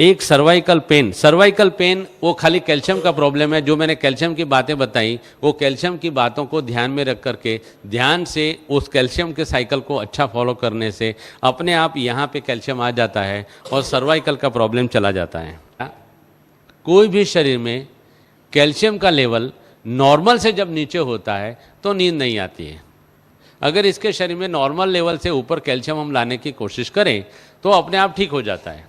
एक cervical pain वो खाली कैल्शियम का प्रॉब्लम है। जो मैंने कैल्शियम की बातें बताई वो कैल्शियम की बातों को ध्यान में रख करके ध्यान से उस कैल्शियम के साइकिल को अच्छा फॉलो करने से अपने आप यहाँ पे कैल्शियम आ जाता है और सर्वाइकल का प्रॉब्लम चला जाता है। कोई भी शरीर में कैल्शियम का लेवल नॉर्मल से जब नीचे होता है तो नींद नहीं आती है। अगर इसके शरीर में नॉर्मल लेवल से ऊपर कैल्शियम हम लाने की कोशिश करें तो अपने आप ठीक हो जाता है।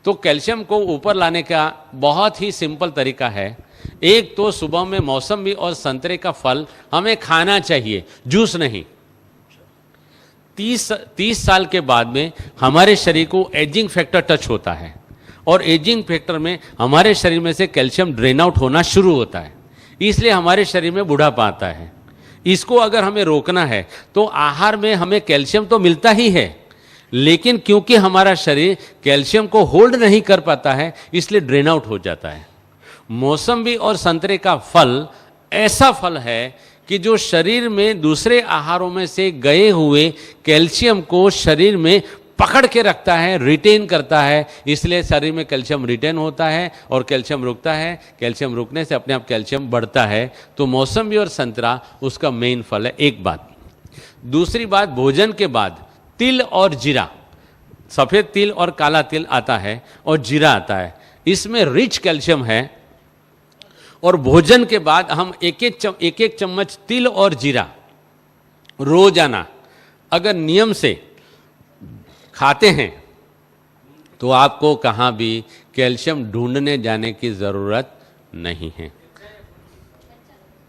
तो कैल्शियम को ऊपर लाने का बहुत ही सिंपल तरीका है। एक तो सुबह में मौसमी और संतरे का फल हमें खाना चाहिए, जूस नहीं। 30 साल के बाद में हमारे शरीर को एजिंग फैक्टर टच होता है और एजिंग फैक्टर में हमारे शरीर में से कैल्शियम ड्रेन आउट होना शुरू होता है, इसलिए हमारे शरीर में बुढ़ापा आता है। इसको अगर हमें रोकना है तो आहार में हमें कैल्शियम तो मिलता ही है, लेकिन क्योंकि हमारा शरीर कैल्शियम को होल्ड नहीं कर पाता है इसलिए ड्रेन आउट हो जाता है। मौसम्बी और संतरे का फल ऐसा फल है कि जो शरीर में दूसरे आहारों में से गए हुए कैल्शियम को शरीर में पकड़ के रखता है, रिटेन करता है, इसलिए शरीर में कैल्शियम रिटेन होता है और कैल्शियम रुकता है। कैल्शियम रुकने से अपने आप कैल्शियम बढ़ता है। तो मौसम्बी और संतरा उसका मेन फल है। एक बात। दूसरी बात, भोजन के बाद तिल और जीरा, सफ़ेद तिल और काला तिल आता है और जीरा आता है, इसमें रिच कैल्शियम है। और भोजन के बाद हम एक एक चम्मच तिल और जीरा रोजाना अगर नियम से खाते हैं तो आपको कहाँ भी कैल्शियम ढूंढने जाने की ज़रूरत नहीं है।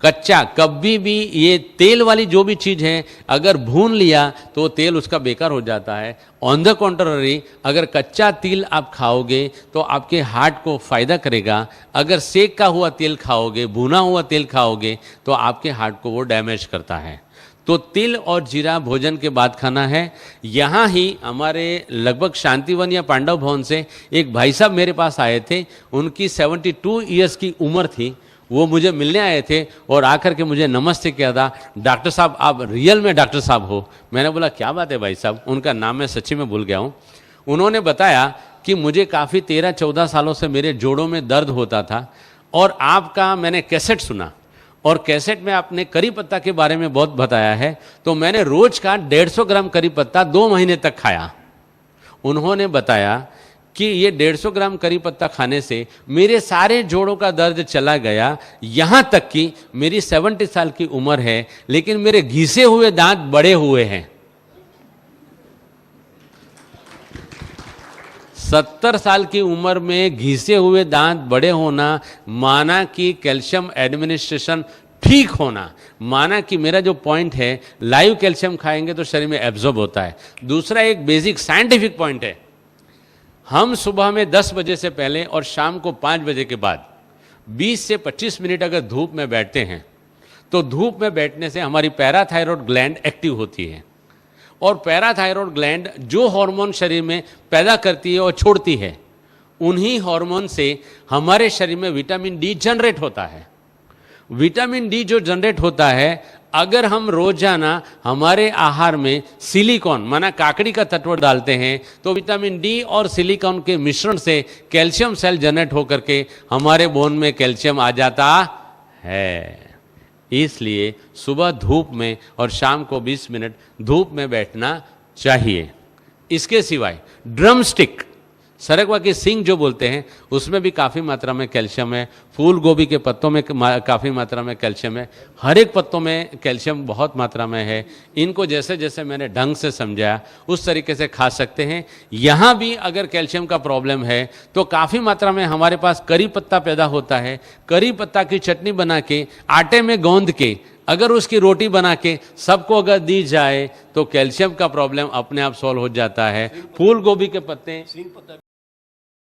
कच्चा कभी भी ये तेल वाली जो भी चीज़ है अगर भून लिया तो तेल उसका बेकार हो जाता है। ऑन द कॉन्ट्ररी अगर कच्चा तिल आप खाओगे तो आपके हार्ट को फ़ायदा करेगा। अगर सेका हुआ तेल खाओगे, भुना हुआ तेल खाओगे तो आपके हार्ट को वो डैमेज करता है। तो तिल और जीरा भोजन के बाद खाना है। यहाँ ही हमारे लगभग शांतिवन या पांडव भवन से एक भाई साहब मेरे पास आए थे। उनकी 72 ईयर्स की उम्र थी। वो मुझे मिलने आए थे और आकर के मुझे नमस्ते किया था, डॉक्टर साहब आप रियल में डॉक्टर साहब हो। मैंने बोला क्या बात है भाई साहब, उनका नाम मैं सच्ची में भूल गया हूँ। उन्होंने बताया कि मुझे काफ़ी 13-14 सालों से मेरे जोड़ों में दर्द होता था और आपका मैंने कैसेट सुना और कैसेट में आपने करी पत्ता के बारे में बहुत बताया है, तो मैंने रोज का 150 ग्राम करी पत्ता 2 महीने तक खाया। उन्होंने बताया कि ये 150 ग्राम करी पत्ता खाने से मेरे सारे जोड़ों का दर्द चला गया। यहाँ तक कि मेरी 70 साल की उम्र है लेकिन मेरे घिसे हुए दांत बड़े हुए हैं। 70 साल की उम्र में घिसे हुए दांत बड़े होना माना कि कैल्शियम एडमिनिस्ट्रेशन ठीक होना, माना कि मेरा जो पॉइंट है लाइव कैल्शियम खाएंगे तो शरीर में एब्जॉर्ब होता है। दूसरा एक बेसिक साइंटिफिक पॉइंट है, हम सुबह में 10 बजे से पहले और शाम को 5 बजे के बाद 20 से 25 मिनट अगर धूप में बैठते हैं तो धूप में बैठने से हमारी पैराथायरॉयड ग्लैंड एक्टिव होती है और पैराथायरॉयड ग्लैंड जो हार्मोन शरीर में पैदा करती है और छोड़ती है, उन्हीं हार्मोन से हमारे शरीर में विटामिन डी जनरेट होता है। विटामिन डी जो जनरेट होता है, अगर हम रोजाना हमारे आहार में सिलिकॉन माना काकड़ी का तत्व डालते हैं तो विटामिन डी और सिलिकॉन के मिश्रण से कैल्शियम सेल जनरेट होकर के हमारे बोन में कैल्शियम आ जाता है। इसलिए सुबह धूप में और शाम को 20 मिनट धूप में बैठना चाहिए। इसके सिवाय ड्रम स्टिक, सरगवा की सींग जो बोलते हैं, उसमें भी काफ़ी मात्रा में कैल्शियम है। फूल गोभी के पत्तों में काफ़ी मात्रा में कैल्शियम है। हर एक पत्तों में कैल्शियम बहुत मात्रा में है। इनको जैसे जैसे मैंने ढंग से समझाया उस तरीके से खा सकते हैं। यहाँ भी अगर कैल्शियम का प्रॉब्लम है तो काफ़ी मात्रा में हमारे पास करी पत्ता पैदा होता है। करी पत्ता की चटनी बना के आटे में गूंद के अगर उसकी रोटी बना के सबको अगर दी जाए तो कैल्शियम का प्रॉब्लम अपने आप सॉल्व हो जाता है। फूल गोभी के पत्ते